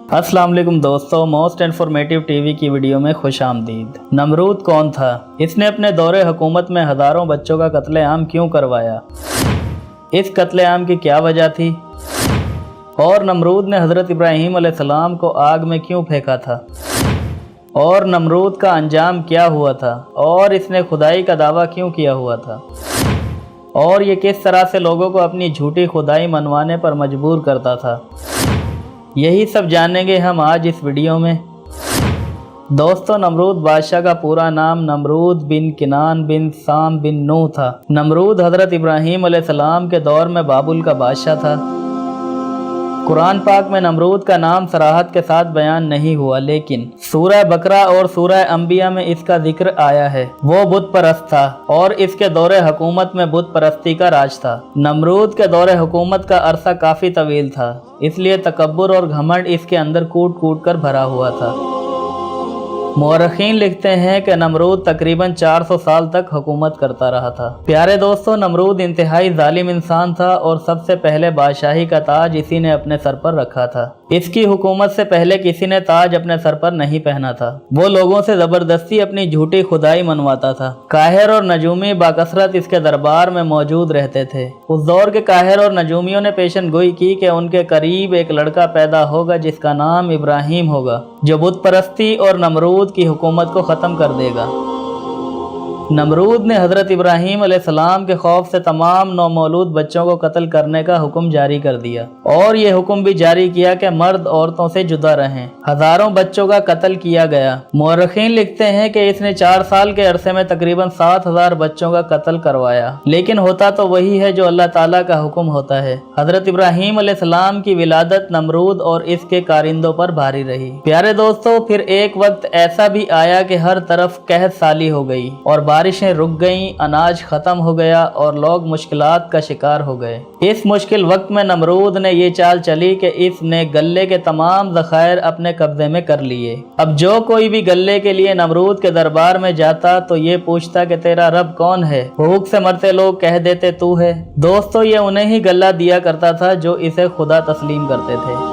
अस्सलाम वालेकुम दोस्तों, मोस्ट इन्फॉर्मेटिव टीवी की वीडियो में खुश आमदीद। नमरूद कौन था? इसने अपने दौरे हुकूमत में हज़ारों बच्चों का कत्लेआम क्यों करवाया? इस कत्लेआम की क्या वजह थी? और नमरूद ने हज़रत इब्राहीम अलैहिस्सलाम को आग में क्यों फेंका था? और नमरूद का अंजाम क्या हुआ था? और इसने खुदाई का दावा क्यों किया हुआ था? और ये किस तरह से लोगों को अपनी झूठी खुदाई मनवाने पर मजबूर करता था? यही सब जानेंगे हम आज इस वीडियो में। दोस्तों, नमरूद बादशाह का पूरा नाम नमरूद बिन किनान बिन साम बिन नूह था। नमरूद हज़रत इब्राहीम अलैहिस्सलाम के दौर में बाबुल का बादशाह था। कुरान पाक में नमरूद का नाम सराहत के साथ बयान नहीं हुआ, लेकिन सूरह बकरा और सूरह अंबिया में इसका जिक्र आया है। वो बुत परस्त था और इसके दौरे हुकूमत में बुत परस्ती का राज था। नमरूद के दौरे हुकूमत का अरसा काफ़ी तवील था, इसलिए तकब्बुर और घमंड इसके अंदर कूट कूट कर भरा हुआ था। मुअर्रिखीन लिखते हैं कि नमरूद तकरीबन 400 साल तक हुकूमत करता रहा था। प्यारे दोस्तों, नमरूद इंतहाई जालिम इंसान था और सबसे पहले बादशाही का ताज इसी ने अपने सर पर रखा था। इसकी हुकूमत से पहले किसी ने ताज अपने सर पर नहीं पहना था। वो लोगों से जबरदस्ती अपनी झूठी खुदाई मनवाता था। काहिर और नजूमी बाकसरत इसके दरबार में मौजूद रहते थे। उस दौर के काहिर और नजूमियों ने पेशन गोई की कि उनके करीब एक लड़का पैदा होगा जिसका नाम इब्राहीम होगा, जो बुत परस्ती और नमरूद की हुकूमत को ख़त्म कर देगा। नमरूद ने हज़रत इब्राहीम अलैहिस्सलाम के खौफ से तमाम नौमौलूद बच्चों को कत्ल करने का हुक्म जारी कर दिया और ये हुक्म भी जारी किया कि मर्द औरतों से जुदा रहें। हज़ारों बच्चों का कत्ल किया गया। मुअर्रिखीन लिखते हैं कि इसने 4 साल के अरसे में तकरीबन 7000 बच्चों का कत्ल करवाया, लेकिन होता तो वही है जो अल्लाह ताला का हुक्म होता है। हज़रत इब्राहीम अलैहिस्सलाम की विलादत नमरूद और इसके कारिंदों पर भारी रही। प्यारे दोस्तों, फिर एक वक्त ऐसा भी आया कि हर तरफ कहत साली हो गई और बारिशें रुक गईं, अनाज खत्म हो गया और लोग मुश्किलात का शिकार हो गए। इस मुश्किल वक्त में नमरूद ने ये चाल चली कि इसने गल्ले के तमाम ज़खायर अपने कब्जे में कर लिए। अब जो कोई भी गल्ले के लिए नमरूद के दरबार में जाता तो ये पूछता कि तेरा रब कौन है? भूख से मरते लोग कह देते तू है। दोस्तों, ये उन्हें ही गल्ला दिया करता था जो इसे खुदा तस्लीम करते थे।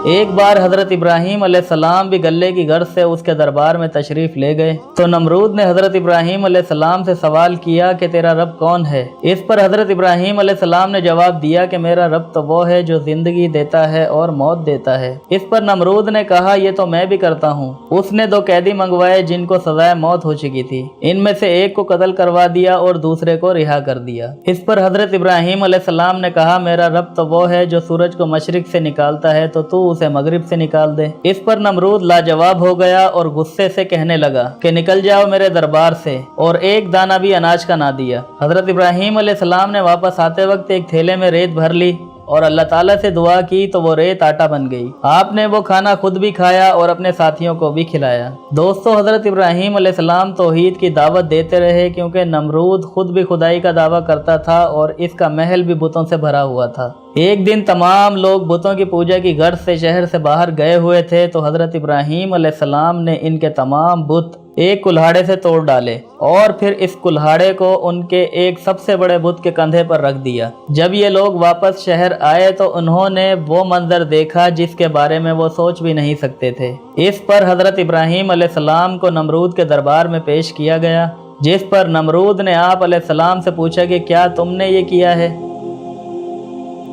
एक बार हज़रत इब्राहीम अलैहिस्सलाम भी गल्ले की गर्ज से उसके दरबार में तशरीफ़ ले गए तो नमरूद ने हज़रत इब्राहीम अलैहिस्सलाम से सवाल किया कि तेरा रब कौन है? इस पर हज़रत इब्राहीम अलैहिस्सलाम ने जवाब दिया कि मेरा रब तो वो है जो ज़िंदगी देता है और मौत देता है। इस पर नमरूद ने कहा, ये तो मैं भी करता हूँ। उसने 2 कैदी मंगवाए जिनको सजाए मौत हो चुकी थी। इनमें से एक को कत्ल करवा दिया और दूसरे को रिहा कर दिया। इस पर हज़रत इब्राहीम अलैहिस्सलाम ने कहा, मेरा रब तो वो है जो सूरज को मशरिक से निकालता है तो तू उसे मगरिब से निकाल दे। इस पर नमरूद लाजवाब हो गया और गुस्से से कहने लगा कि निकल जाओ मेरे दरबार से, और एक दाना भी अनाज का ना दिया। हज़रत इब्राहीम अलैहिस्सलाम ने वापस आते वक्त एक थैले में रेत भर ली और अल्लाह ताला से दुआ की तो वो रेत आटा बन गई। आपने वो खाना खुद भी खाया और अपने साथियों को भी खिलाया। दोस्तों, हज़रत इब्राहीम अलैहिस्सलाम तौहीद की दावत देते रहे क्योंकि नमरूद खुद भी खुदाई का दावा करता था और इसका महल भी बुतों से भरा हुआ था। एक दिन तमाम लोग बुतों की पूजा की गर्ज से शहर से बाहर गए हुए थे तो हज़रत इब्राहीम अलैहिस्सलाम ने इनके तमाम बुत एक कुल्हाड़े से तोड़ डाले और फिर इस कुल्हाड़े को उनके एक सबसे बड़े बुत के कंधे पर रख दिया। जब ये लोग वापस शहर आए तो उन्होंने वो मंजर देखा जिसके बारे में वो सोच भी नहीं सकते थे। इस पर हज़रत इब्राहीम अलैहिस्सलाम को नमरूद के दरबार में पेश किया गया, जिस पर नमरूद ने आप अलैहिस्सलाम से पूछा कि क्या तुमने ये किया है?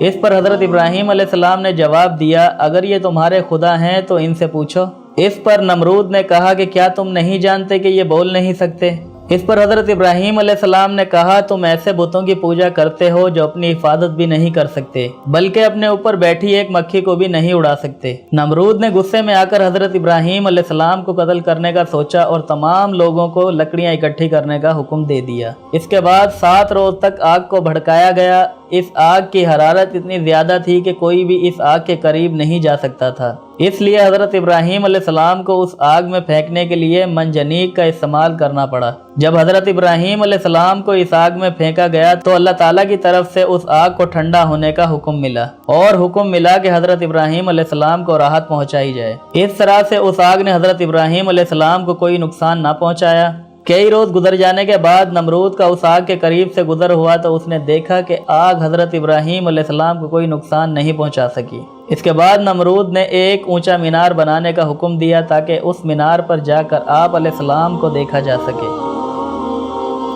इस पर हज़रत इब्राहीम अलैहिस्सलाम ने जवाब दिया, अगर ये तुम्हारे खुदा हैं तो इनसे पूछो। इस पर नमरूद ने कहा कि क्या तुम नहीं जानते कि ये बोल नहीं सकते? इस पर हज़रत इब्राहीम अलैहिस्सलाम ने कहा, तुम ऐसे बुतों की पूजा करते हो जो अपनी हिफाजत भी नहीं कर सकते, बल्कि अपने ऊपर बैठी एक मक्खी को भी नहीं उड़ा सकते। नमरूद ने गुस्से में आकर हज़रत इब्राहीम अलैहिस्सलाम को कत्ल करने का सोचा और तमाम लोगों को लकड़ियाँ इकट्ठी करने का हुक्म दे दिया। इसके बाद 7 रोज तक आग को भड़काया गया। इस आग की हरारत इतनी ज़्यादा थी कि कोई भी इस आग के करीब नहीं जा सकता था। इसलिए हज़रत इब्राहीम अलैहिस्सलाम को उस आग में फेंकने के लिए मंजनीक का इस्तेमाल करना पड़ा। जब हज़रत इब्राहीम अलैहिस्सलाम को इस आग में फेंका गया तो अल्लाह ताला की तरफ से उस आग को ठंडा होने का हुक्म मिला और हुक्म मिला कि हज़रत इब्राहीम अलैहिस्सलाम को राहत पहुँचाई जाए। इस तरह से उस आग ने हज़रत इब्राहीम अलैहिस्सलाम को कोई नुकसान ना पहुँचाया। कई रोज गुजर जाने के बाद नमरूद का उस आग के करीब से गुजर हुआ तो उसने देखा कि आग हजरत इब्राहीम अलैहिस्सलाम को कोई नुकसान नहीं पहुंचा सकी। इसके बाद नमरूद ने एक ऊंचा मीनार बनाने का हुक्म दिया ताकि उस मीनार पर जाकर आप अलैहिस्सलाम को देखा जा सके।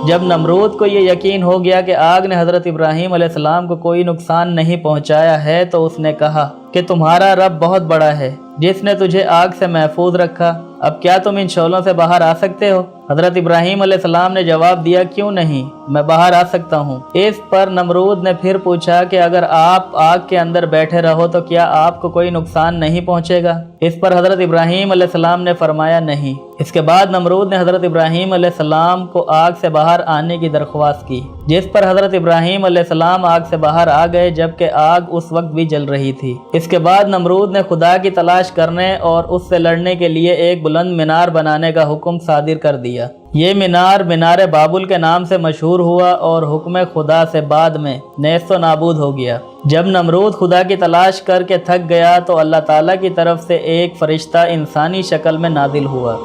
जब नमरूद को ये यकीन हो गया कि आग ने हजरत इब्राहीम अलैहिस्सलाम को कोई नुकसान नहीं पहुंचाया है तो उसने कहा कि तुम्हारा रब बहुत बड़ा है जिसने तुझे आग से महफूज रखा। अब क्या तुम इन शोलों से बाहर आ सकते हो? हजरत इब्राहीम अलैहिस्सलाम ने जवाब दिया, क्यों नहीं, मैं बाहर आ सकता हूँ। इस पर नमरूद ने फिर पूछा कि अगर आप आग के अंदर बैठे रहो तो क्या आपको कोई नुकसान नहीं पहुँचेगा? इस पर हजरत इब्राहीम अलैहिस्सलाम ने फरमाया, नहीं। इसके बाद नमरूद ने हजरत इब्राहीम अलैहिस्सलाम को आग से बाहर आने की दरख्वास्त की, जिस पर हजरत इब्राहीम अलैहिस्सलाम आग से बाहर आ गए जबकि आग उस वक्त भी जल रही थी। इसके बाद नमरूद ने खुदा की तलाश करने और उससे लड़ने के लिए एक बुलंद मीनार बनाने का हुक्म सादिर कर दिया। ये मीनार मीनार बाबुल के नाम से मशहूर हुआ और हुक्म खुदा से बाद में नेस्तो नाबूद हो गया। जब नमरूद खुदा की तलाश करके थक गया तो अल्लाह ताला की तरफ से एक फरिश्ता इंसानी शक्ल में नाजिल हुआ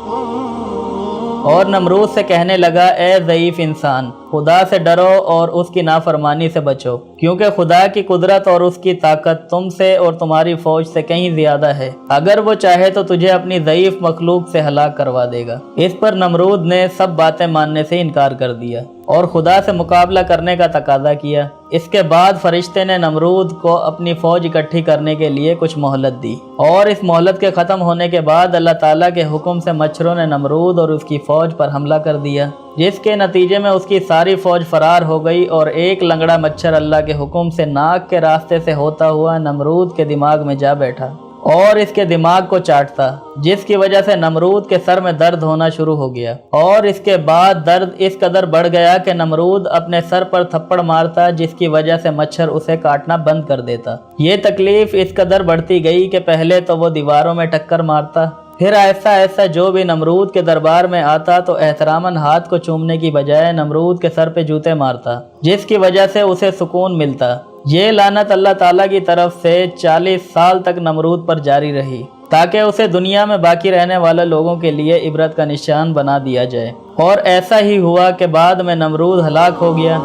और नमरूद से कहने लगा, ए ज़ईफ़ इंसान, खुदा से डरो और उसकी नाफरमानी से बचो, क्योंकि खुदा की कुदरत और उसकी ताकत तुमसे और तुम्हारी फौज से कहीं ज़्यादा है। अगर वो चाहे तो तुझे अपनी ज़ईफ़ मखलूक से हलाक करवा देगा। इस पर नमरूद ने सब बातें मानने से इनकार कर दिया और खुदा से मुकाबला करने का तकाजा किया। इसके बाद फरिश्ते ने नमरूद को अपनी फ़ौज इकट्ठी करने के लिए कुछ मोहलत दी और इस मोहलत के ख़त्म होने के बाद अल्लाह ताला के हुक्म से मच्छरों ने नमरूद और उसकी फ़ौज पर हमला कर दिया, जिसके नतीजे में उसकी सारी फ़ौज फरार हो गई और एक लंगड़ा मच्छर अल्लाह के हुक्म से नाक के रास्ते से होता हुआ नमरूद के दिमाग में जा बैठा और इसके दिमाग को चाटता, जिसकी वजह से नमरूद के सर में दर्द होना शुरू हो गया और इसके बाद दर्द इस कदर बढ़ गया कि नमरूद अपने सर पर थप्पड़ मारता, जिसकी वजह से मच्छर उसे काटना बंद कर देता। ये तकलीफ इस कदर बढ़ती गई कि पहले तो वो दीवारों में टक्कर मारता, फिर ऐसा ऐसा जो भी नमरूद के दरबार में आता तो एहतरामन हाथ को चूमने की बजाय नमरूद के सर पे जूते मारता, जिसकी वजह से उसे सुकून मिलता। ये लानत अल्लाह ताला की तरफ से 40 साल तक नमरूद पर जारी रही ताकि उसे दुनिया में बाकी रहने वाले लोगों के लिए इबरत का निशान बना दिया जाए। और ऐसा ही हुआ कि बाद में नमरूद हलाक हो गया।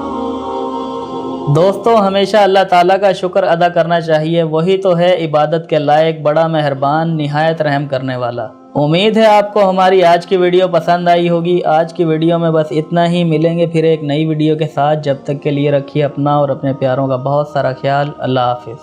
दोस्तों, हमेशा अल्लाह ताला का शुक्र अदा करना चाहिए, वही तो है इबादत के लायक, बड़ा मेहरबान, निहायत रहम करने वाला। उम्मीद है आपको हमारी आज की वीडियो पसंद आई होगी। आज की वीडियो में बस इतना ही, मिलेंगे फिर एक नई वीडियो के साथ। जब तक के लिए रखिए अपना और अपने प्यारों का बहुत सारा ख्याल। अल्लाह हाफिज़।